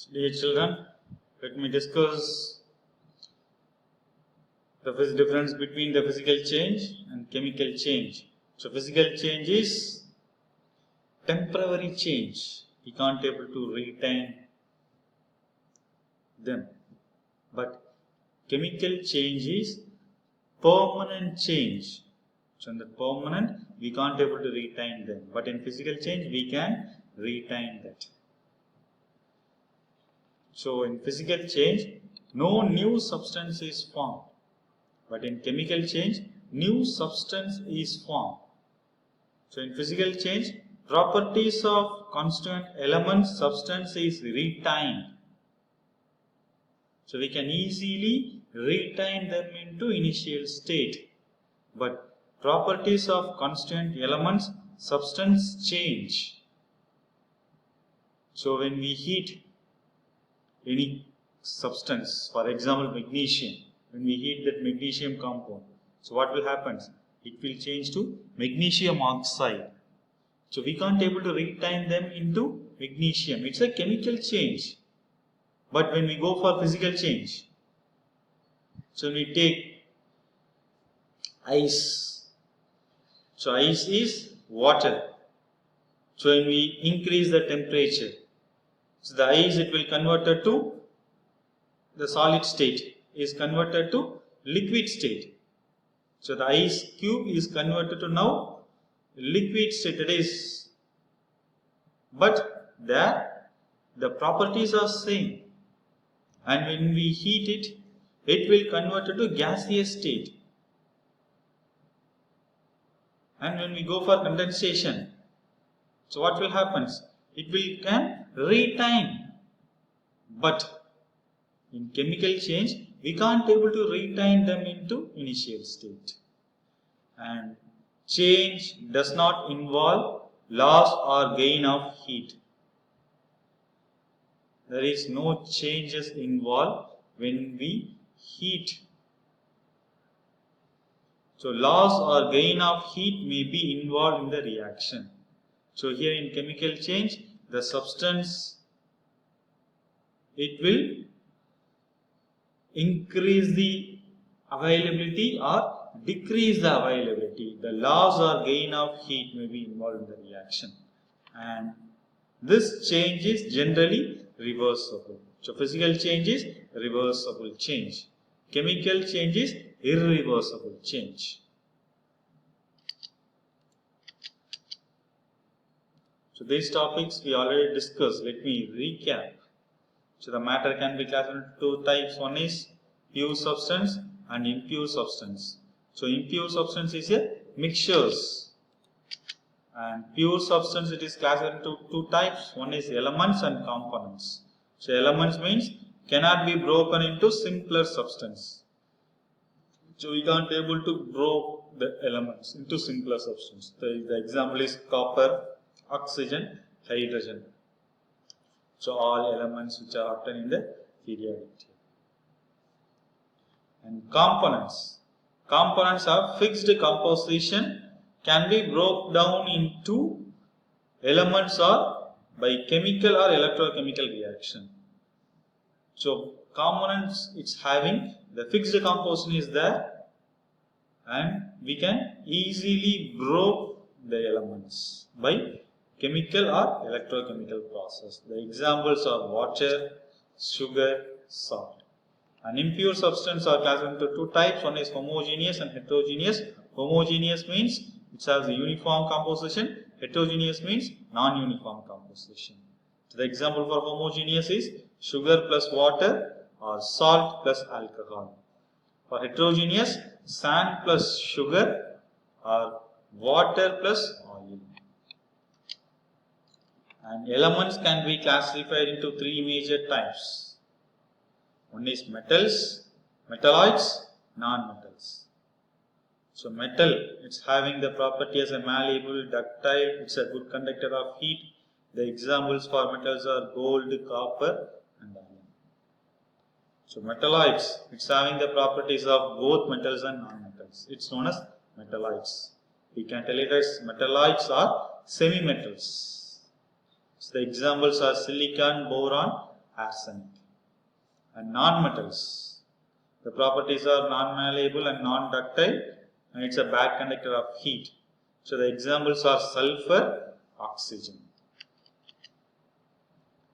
Dear children, let me discuss the difference between the physical change and chemical change. So physical change is temporary change. We can't able to retain them. But chemical change is permanent change. So in the permanent, we can't able to retain them. But in physical change, we can retain that. So in physical change, no new substance is formed. But in chemical change, new substance is formed. So in physical change, properties of constituent element substance is retained. So we can easily retain them into initial state. But properties of constituent elements substance change. So when we heat any substance, for example magnesium, when we heat that magnesium compound, so what will happen? It will change to magnesium oxide. So we can't able to retain them into magnesium. It's a chemical change. But when we go for physical change, so we take ice. So ice is water. So when we increase the temperature, so the ice it will convert to the solid state, is converted to liquid state. So the ice cube is converted to now liquid state, it is. But the properties are same. And when we heat it, it will convert to gaseous state. And when we go for condensation, so what will happen? It will can retain. But in chemical change, we can't able to retain them into initial state. And change does not involve loss or gain of heat. There is no changes involved when we heat. So loss or gain of heat may be involved in the reaction. So here in chemical change, the substance, it will increase the availability or decrease the availability. The loss or gain of heat may be involved in the reaction. And this change is generally reversible. So physical change is reversible change. Chemical change is irreversible change. So these topics we already discussed. Let me recap. So the matter can be classified into two types. One is pure substance and impure substance. So impure substance is a mixtures. And pure substance, it is classified into two types. One is elements and components. So elements means cannot be broken into simpler substance. So we can't able to break the elements into simpler substance. The example is copper, oxygen, hydrogen. So all elements which are obtained in the periodic table. And components. Components are fixed composition, can be broken down into elements or by chemical or electrochemical reaction. So components, it's having the fixed composition is there, and we can easily break the elements by chemical or electrochemical process. The examples are water, sugar, salt. And impure substance are classified into two types. One is homogeneous and heterogeneous. Homogeneous means it has a uniform composition. Heterogeneous means non-uniform composition. So the example for homogeneous is sugar plus water or salt plus alcohol. For heterogeneous, sand plus sugar or water plus oil. And elements can be classified into three major types. One is metals, metalloids, non-metals. So metal, it's having the property as a malleable, ductile, it's a good conductor of heat. The examples for metals are gold, copper and iron. So metalloids, it's having the properties of both metals and non-metals. It's known as metalloids. We can tell it as metalloids are semi-metals. So the examples are silicon, boron, arsenic. And non-metals, the properties are non-malleable and non-ductile, and it's a bad conductor of heat. So the examples are sulfur, oxygen.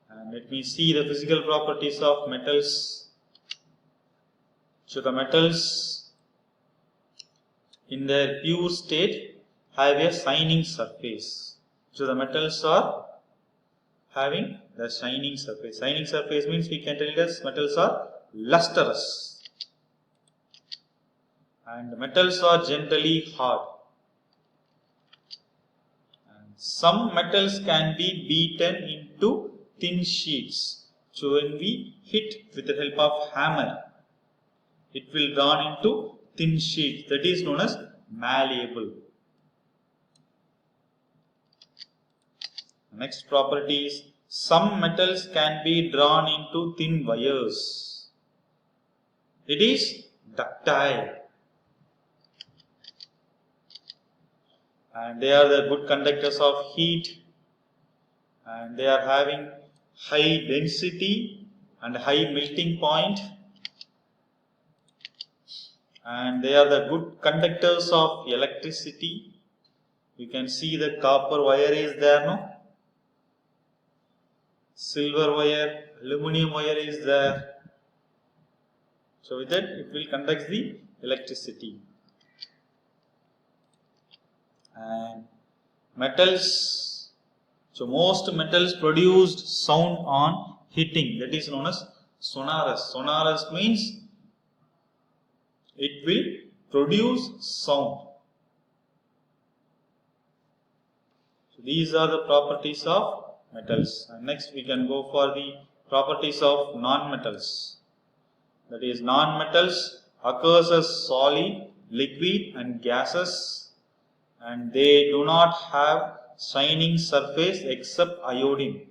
And let me see the physical properties of metals. So the metals in their pure state have a shining surface. So the metals are having the shining surface. Shining surface means we can tell that metals are lustrous. And metals are generally hard. And some metals can be beaten into thin sheets. So when we hit with the help of hammer, it will turn into thin sheets. That is known as malleable. Next property is some metals can be drawn into thin wires. It is ductile. And they are the good conductors of heat, and they are having high density and high melting point, and they are the good conductors of electricity. You can see the copper wire is there, no? Silver wire, aluminum wire is there. So with that it will conduct the electricity. And metals, so most metals produced sound on hitting, that is known as sonorous. Sonorous means it will produce sound. So these are the properties of metals. And next we can go for the properties of non-metals. That is, non-metals occurs as solid, liquid and gases, and they do not have shining surface except iodine.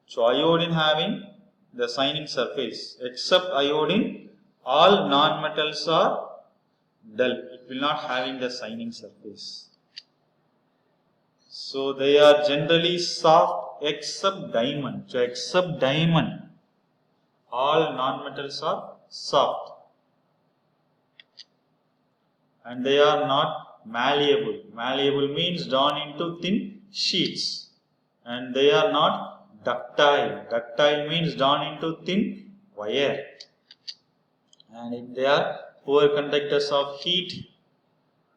So iodine having the shining surface. Except iodine, all non-metals are dull. It will not having the shining surface. So they are generally soft except diamond. So except diamond, all non-metals are soft. And they are not malleable. Malleable means drawn into thin sheets. And they are not ductile. Ductile means drawn into thin wire. And they are poor conductors of heat.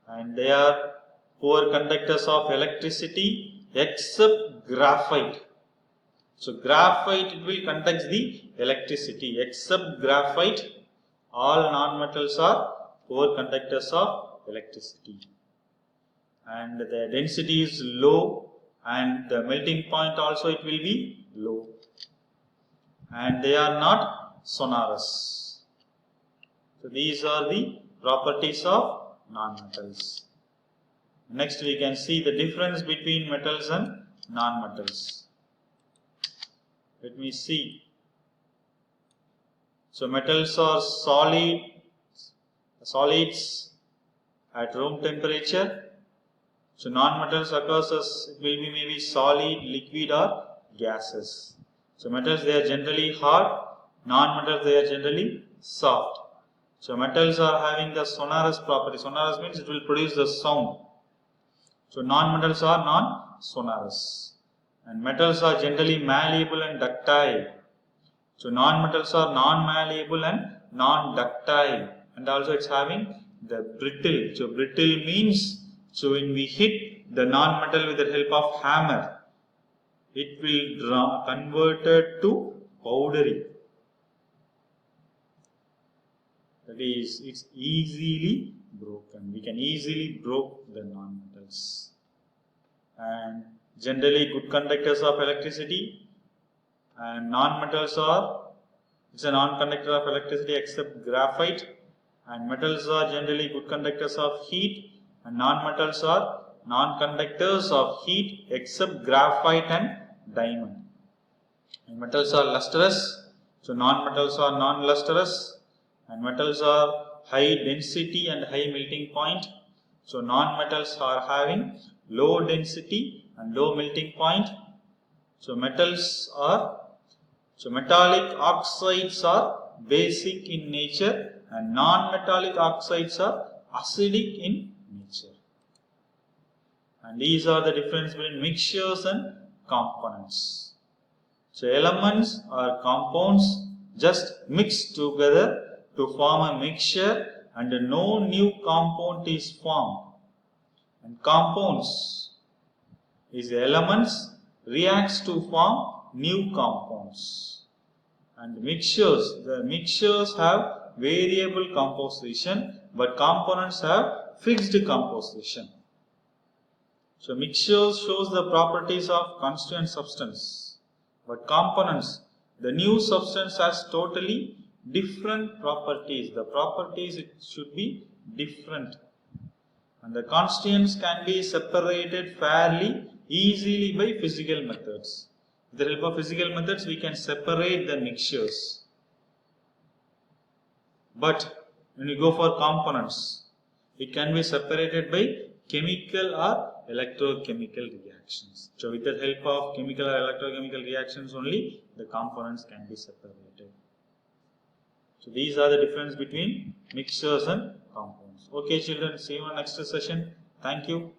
And they are poor conductors of electricity except graphite. So graphite, it will conduct the electricity. Except graphite, all non-metals are poor conductors of electricity. And the density is low, and the melting point also it will be low. And they are not sonorous. So these are the properties of non-metals. Next we can see the difference between metals and non-metals. Let me see. So metals are solids at room temperature. So non-metals occurs as it will be maybe solid, liquid or gases. So metals, they are generally hard, non-metals they are generally soft. So metals are having the sonorous property. Sonorous means it will produce the sound. So non-metals are non-sonorous. And metals are generally malleable and ductile. So non-metals are non-malleable and non-ductile. And also it's having the brittle. So brittle means, so when we hit the non-metal with the help of hammer, it will converted to powdery. That is, it's easily broken. We can easily broke the non-metals. And generally good conductors of electricity, and non-metals are, it's a non-conductor of electricity except graphite, and metals are generally good conductors of heat, and non-metals are non-conductors of heat except graphite and diamond. And metals are lustrous, so non-metals are non-lustrous, and metals are high density and high melting point. So non-metals are having low density and low melting point. So metals are So metallic oxides are basic in nature and non-metallic oxides are acidic in nature. And these are the difference between mixtures and components. So elements or compounds just mix together to form a mixture and no new compound is formed. And compounds is elements reacts to form new compounds. And mixtures, the mixtures have variable composition but components have fixed composition. So mixtures shows the properties of constituent substance, but components, the new substance has totally different properties. The properties it should be different. And the constituents can be separated fairly easily by physical methods. With the help of physical methods, we can separate the mixtures. But when you go for components, it can be separated by chemical or electrochemical reactions. So with the help of chemical or electrochemical reactions only, the components can be separated. So these are the difference between mixtures and compounds. Okay children, see you in next session. Thank you.